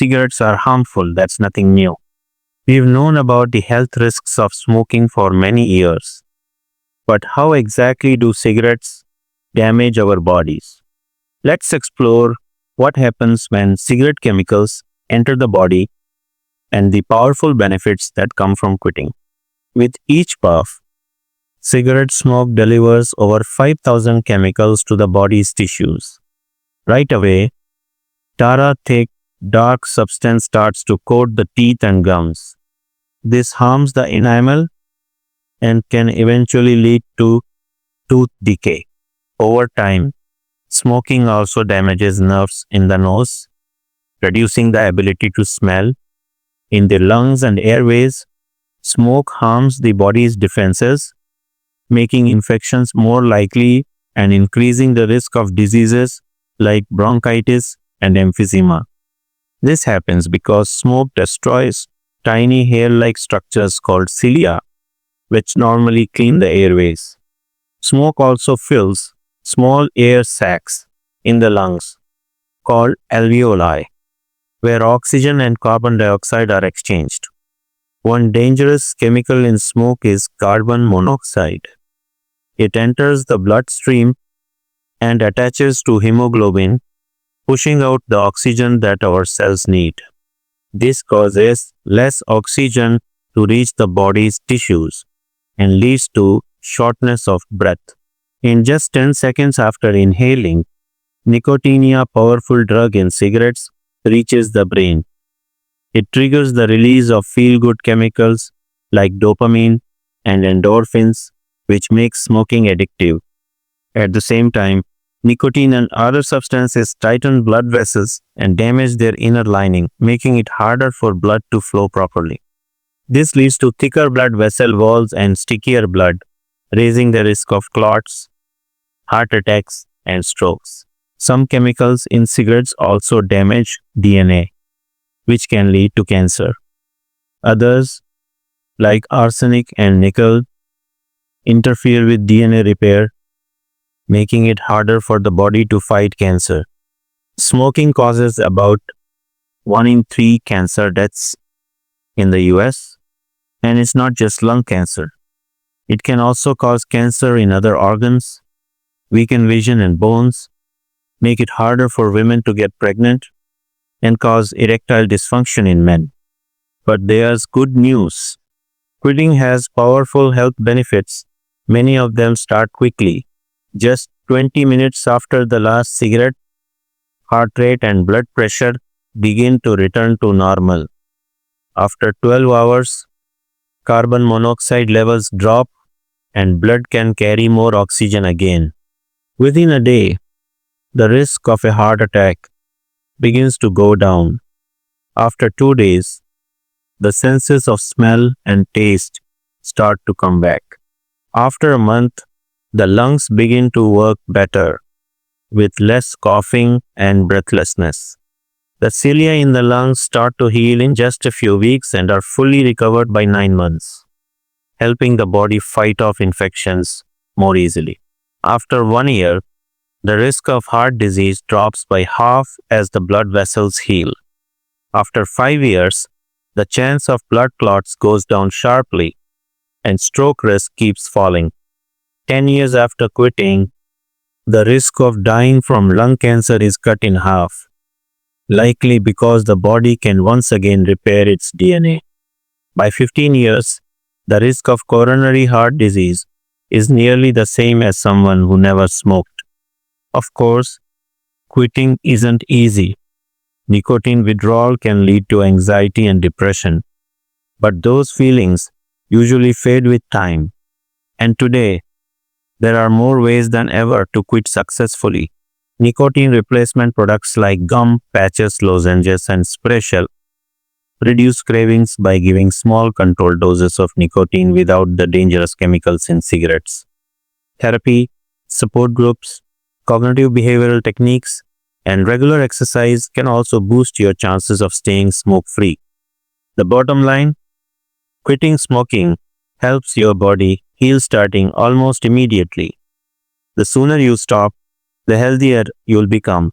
cigarettes are harmful, that's nothing new. We've known about the health risks of smoking for many years. But how exactly do cigarettes damage our bodies? Let's explore what happens when cigarette chemicals enter the body and the powerful benefits that come from quitting. With each puff, cigarette smoke delivers over 5,000 chemicals to the body's tissues. Right away, Tara thick, dark substance starts to coat the teeth and gums. This harms the enamel and can eventually lead to tooth decay. Over time, smoking also damages nerves in the nose, reducing the ability to smell. In the lungs and airways, smoke harms the body's defenses, making infections more likely and increasing the risk of diseases like bronchitis and emphysema. This happens because smoke destroys tiny hair-like structures called cilia, which normally clean the airways. Smoke also fills small air sacs in the lungs called alveoli, where oxygen and carbon dioxide are exchanged. One dangerous chemical in smoke is carbon monoxide. It enters the bloodstream and attaches to hemoglobin, pushing out the oxygen that our cells need. This causes less oxygen to reach the body's tissues and leads to shortness of breath. In just 10 seconds after inhaling, nicotine, a powerful drug in cigarettes, reaches the brain. It triggers the release of feel-good chemicals like dopamine and endorphins, which makes smoking addictive. At the same time, nicotine and other substances tighten blood vessels and damage their inner lining, making it harder for blood to flow properly. This leads to thicker blood vessel walls and stickier blood, raising the risk of clots, heart attacks, and strokes. Some chemicals in cigarettes also damage DNA, which can lead to cancer. Others, like arsenic and nickel, interfere with DNA repair, making it harder for the body to fight cancer. Smoking causes about 1 in 3 cancer deaths in the US, and it's not just lung cancer. It can also cause cancer in other organs, weaken vision and bones, make it harder for women to get pregnant, and cause erectile dysfunction in men. But there's good news. Quitting has powerful health benefits. Many of them start quickly. Just 20 minutes after the last cigarette, heart rate and blood pressure begin to return to normal. After 12 hours, carbon monoxide levels drop and blood can carry more oxygen again. Within a day, the risk of a heart attack begins to go down. After 2 days, the senses of smell and taste start to come back. After a month, the lungs begin to work better with less coughing and breathlessness. The cilia in the lungs start to heal in just a few weeks and are fully recovered by 9 months, helping the body fight off infections more easily. After 1 year, the risk of heart disease drops by half as the blood vessels heal. After 5 years, the chance of blood clots goes down sharply and stroke risk keeps falling. 10 years after quitting, the risk of dying from lung cancer is cut in half, likely because the body can once again repair its DNA. By 15 years, the risk of coronary heart disease is nearly the same as someone who never smoked. Of course, quitting isn't easy. Nicotine withdrawal can lead to anxiety and depression, but those feelings usually fade with time. And today, there are more ways than ever to quit successfully. Nicotine replacement products like gum, patches, lozenges, and spray shell reduce cravings by giving small controlled doses of nicotine without the dangerous chemicals in cigarettes. Therapy, support groups, cognitive behavioral techniques, and regular exercise can also boost your chances of staying smoke-free. The bottom line, quitting smoking helps your body heal starting almost immediately. The sooner you stop, the healthier you'll become